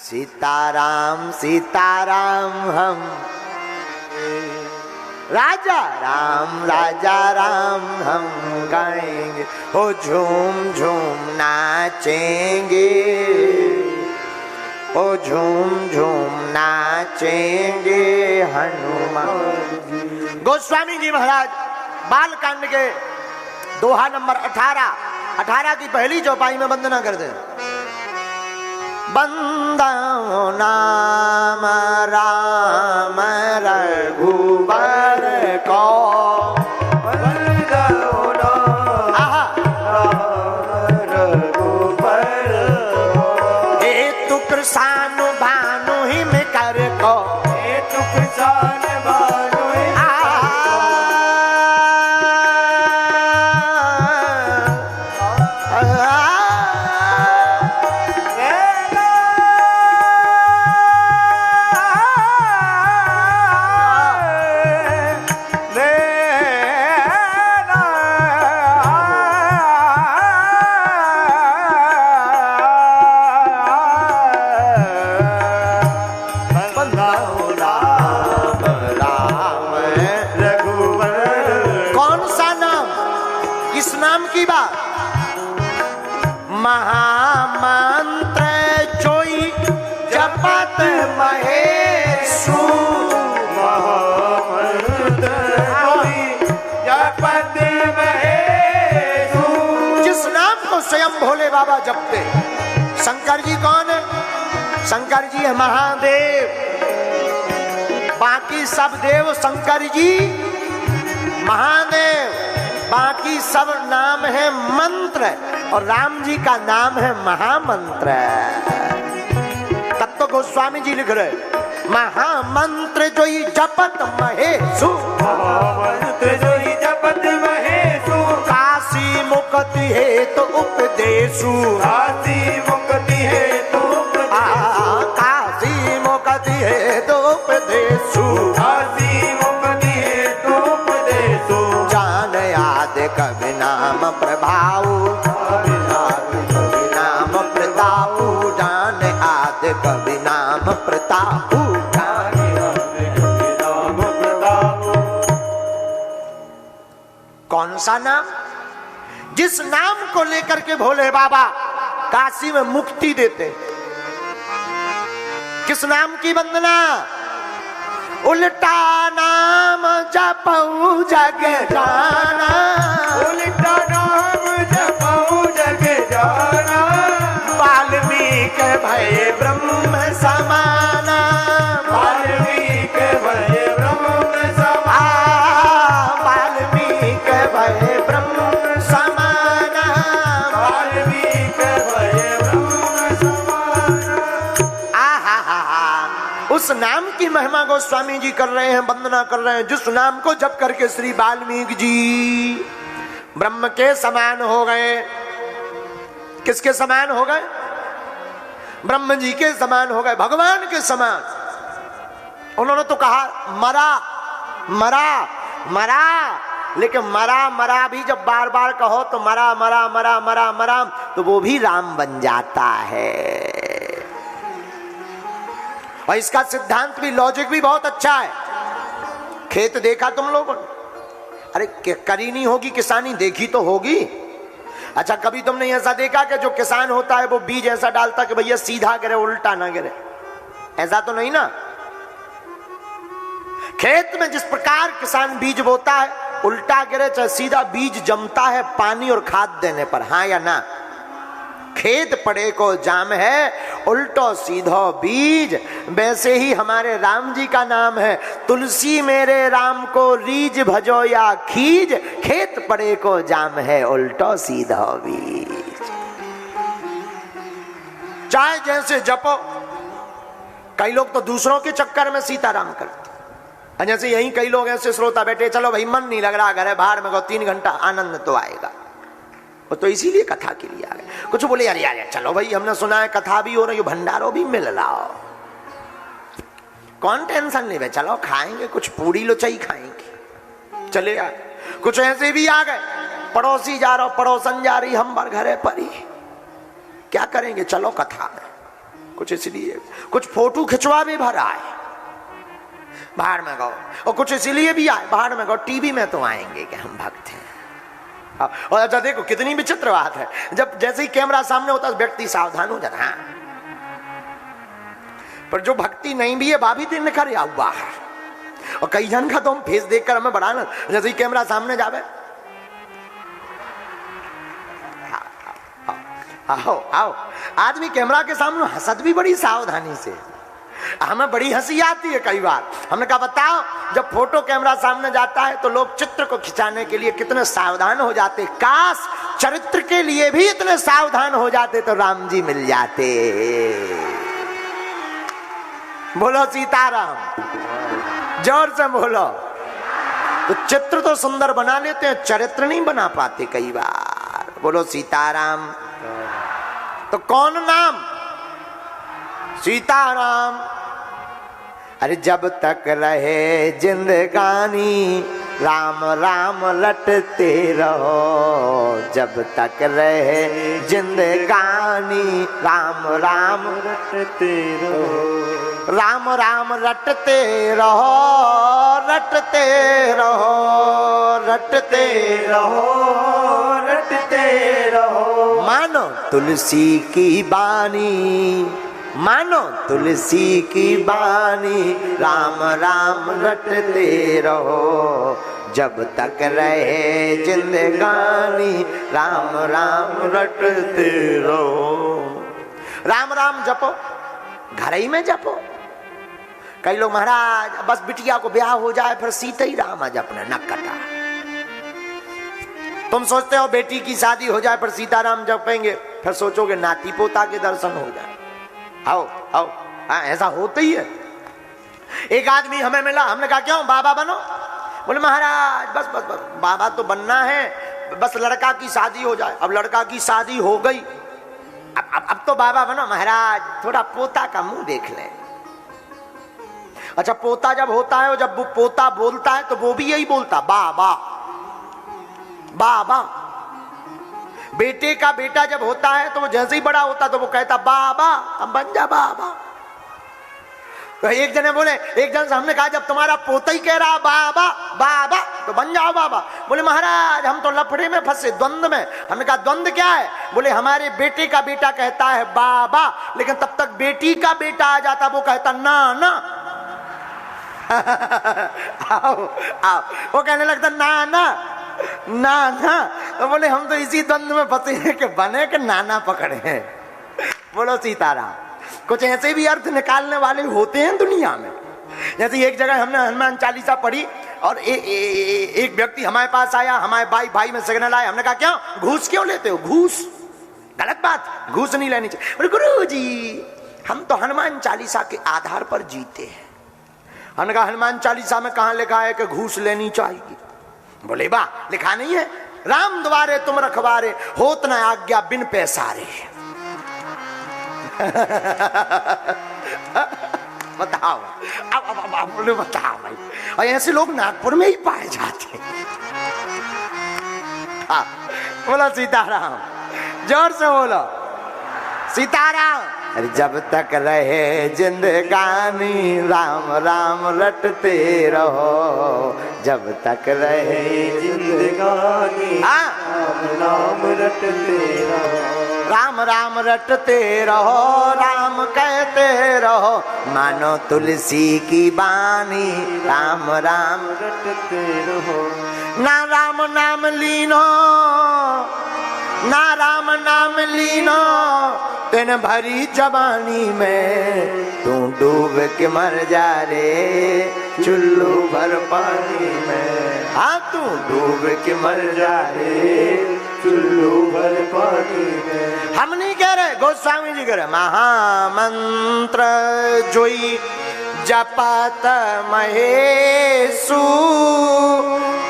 सीताराम सीताराम हम राजा राम हम गाएंगे, हो झूम झूम नाचेंगे, ओ झूम झूम नाचेंगे हनुमान। गोस्वामी जी महाराज बालकांड के दोहा नंबर 18 की पहली चौपाई में वंदना करते हैं। बंदो नाम राम रघुबर को, कृषानु भानु हिम कर को, कृषान भानु महामंत्र जोई जपत महेशु, महामंत्र जोई जपत महेशु। जिस नाम को स्वयं भोले बाबा जपते। शंकर जी कौन है? शंकर जी है महादेव, बाकी सब देव शंकर जी महादेव, बाकी सब नाम है मंत्र, और राम जी का नाम है महामंत्र। तब तो गोस्वामी जी लिख रहे महामंत्र जो ही जपत महेशु, महामंत्र जो ही जपत महेशु। काशी मुक्ति है तो उपदेशु, काशी मुक्ति है तो काशी मुक्ति है तो उपदेशु, काशी मुक्ति है तो उपदेशु। जान याद कभी नाम प्रभाव, कभी नाम प्रताप, कौन सा नाम? जिस नाम को लेकर के भोले बाबा काशी में मुक्ति देते। किस नाम की वंदना? उल्टा नाम जपऊ जग जाना, उल्टा नाम जपऊ जग जाना। वाल्मीकि भय ब्रह्म समाना, वाल्मीकि भय ब्रह्म समाना, वाल्मीकि भय ब्रह्म समाना, वाल्मीकि भय ब्रह्म समाना। आहा हा हा। उस नाम की महिमा गोस्वामी जी कर रहे हैं, वंदना कर रहे हैं। जिस नाम को जप करके श्री वाल्मीकि जी ब्रह्म के समान हो गए। किसके समान हो गए? ब्रह्म जी के समान हो गए, भगवान के समान। उन्होंने तो कहा मरा मरा मरा, लेकिन मरा मरा भी जब बार बार कहो तो मरा मरा मरा मरा मरा, तो वो भी राम बन जाता है। और इसका सिद्धांत भी, लॉजिक भी बहुत अच्छा है। खेत देखा तुम लोगों ने? अरे करी नहीं होगी किसानी, देखी तो होगी। अच्छा, कभी तुमने ऐसा देखा कि जो किसान होता है वो बीज ऐसा डालता कि भैया सीधा गिरे उल्टा ना गिरे? ऐसा तो नहीं ना। खेत में जिस प्रकार किसान बीज बोता है, उल्टा गिरे चाहे सीधा, बीज जमता है पानी और खाद देने पर, हाँ या ना? खेत पड़े को जाम है, उल्टो सीधो बीज। वैसे ही हमारे राम जी का नाम है, तुलसी मेरे राम को रीज भजो या खीज। खेत पड़े को जाम है, उल्टो सीधो बीज। चाहे जैसे जपो। कई लोग तो दूसरों के चक्कर में सीताराम करते, जैसे यही कई लोग ऐसे श्रोता बैठे, चलो भाई मन नहीं लग रहा, घर है बाहर में, 3 घंटा आनंद तो आएगा। वो तो इसीलिए कथा के लिए आ गए। कुछ बोले यार यार चलो भाई, हमने सुना है कथा भी हो रही है, भंडारो भी मिल रहा हो, कौन टेंशन ले, चलो खाएंगे कुछ, पूरी लोचाई खाएंगे, चले आए। कुछ ऐसे भी आ गए, पड़ोसी जा रहा, पड़ोसन जा रही, हम बर घरे परी, क्या करेंगे, चलो कथा में। कुछ इसलिए, कुछ फोटो खिंचवा भी भर आए, बाहर में गो, और कुछ इसलिए भी आए बाहर में गो, टीवी में तो आएंगे कि हम भक्त हैं। और अच्छा देखो कितनी विचित्र बात है, जब जैसे ही कैमरा सामने होता है व्यक्ति सावधान हो जाता है, पर जो भक्ति नहीं भी है वह भी दिन निखर आओ बाहर। और कई जन का तो हम फेस देखकर हमें बड़ा ना, जैसे ही कैमरा सामने जावे, आओ आओ, आदमी कैमरा के सामने हंसत भी बड़ी सावधानी से, हमें बड़ी हंसी आती है कई बार। हमने कहा बताओ, जब फोटो कैमरा सामने जाता है तो लोग चित्र को खिंचाने के लिए कितने सावधान हो जाते, काश चरित्र के लिए भी इतने सावधान हो जाते तो राम जी मिल जाते। बोलो सीताराम, जोर से बोलो। तो चित्र तो सुंदर बना लेते हैं, चरित्र नहीं बना पाते कई बार। बोलो सीताराम। तो कौन नाम? सीताराम। अरे जब तक रहे जिंदगानी राम राम रटते रहो, जब तक रहे जिंदगानी राम राम रटते रहो, राम राम रटते रहो, रटते रहो, रटते रहो, रटते रहो। मानो तुलसी की बानी, मानो तुलसी की बानी राम राम रटते रहो, जब तक रहे जिंदगानी राम राम रटते रहो। राम राम जपो, घर ही में जपो। कई लोग महाराज बस बिटिया को ब्याह हो जाए फिर सीते ही राम जपना, न कटा। तुम सोचते हो बेटी की शादी हो जाए फिर सीताराम जपेंगे, फिर सोचोगे नाती पोता के दर्शन हो जाए। आओ आओ, हाँ ऐसा होता ही है। एक आदमी हमें मिला, हमने कहा क्यों बाबा बनो? बोले महाराज बस बस बस बाबा तो बनना है, बस लड़का की शादी हो जाए। अब लड़का की शादी हो गई, अब तो बाबा बनो। महाराज थोड़ा पोता का मुंह देख लें। अच्छा पोता जब होता है, जब वो पोता बोलता है तो वो भी यही बोलता बाबा बाबा। बेटे का बेटा जब होता है तो वो जैसे ही बड़ा होता तो वो कहता बाबा, अब बन जा बाबा। तो एक जने बोले, एक जन से हमने कहा जब तुम्हारा पोता ही कह रहा बाबा बाबा तो बन जाओ बाबा। बोले महाराज हम तो लफड़े में फंसे, द्वंद में। हमने कहा द्वंद क्या है? बोले हमारे बेटे का बेटा कहता है बाबा, लेकिन तब तक बेटी का बेटा आ जाता वो कहता ना ना। आओ आओ, वो कहने लगता ना ना ना ना। तो बोले हम तो इसी द्वंद में फंसे हैं कि बने के नाना पकड़े हैं। बोलो सीताराम। कुछ ऐसे भी अर्थ निकालने वाले होते हैं दुनिया में। जैसे एक जगह हमने हनुमान चालीसा पढ़ी और एक व्यक्ति हमारे पास आया, हमारे भाई में सिग्नल आया। हमने कहा क्यों घूस क्यों लेते हो? घूस गलत बात, घूस नहीं लेनी चाहिए। बोले गुरुजी हम तो हनुमान चालीसा के आधार पर जीते हैं। हमने कहा हनुमान चालीसा में कहां लिखा है कि घूस लेनी चाहिए? बोले बा लिखा नहीं है, राम द्वारे तुम रखवारे होत न आज्ञा बिन पैसारे। बताओ अब बोले बताओ भाई। और ऐसे लोग नागपुर में ही पाए जाते हैं। बोलो सीताराम, जोर से बोलो सीताराम। अरे जब तक रहे जिंदगानी राम राम रटते रहो, जब तक रहे जिंदगानी राम राम रटते रहो, राम राम रटते रहो, राम कहते रहो। मानो तुलसी की बानी राम राम रटते रहो। ना राम नाम लीनो, ना राम नाम लीनो, तेन भरी जवानी में तू डूब के मर जा रे चुल्लू भर पानी में। हाँ तू डूब के मर जा रे चुल्लू भर पानी में। हम नहीं कह रहे, गोस्वामी जी कह रहे महामंत्र जोई जपत महेशु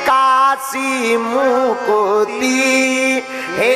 काशी मुकुति हे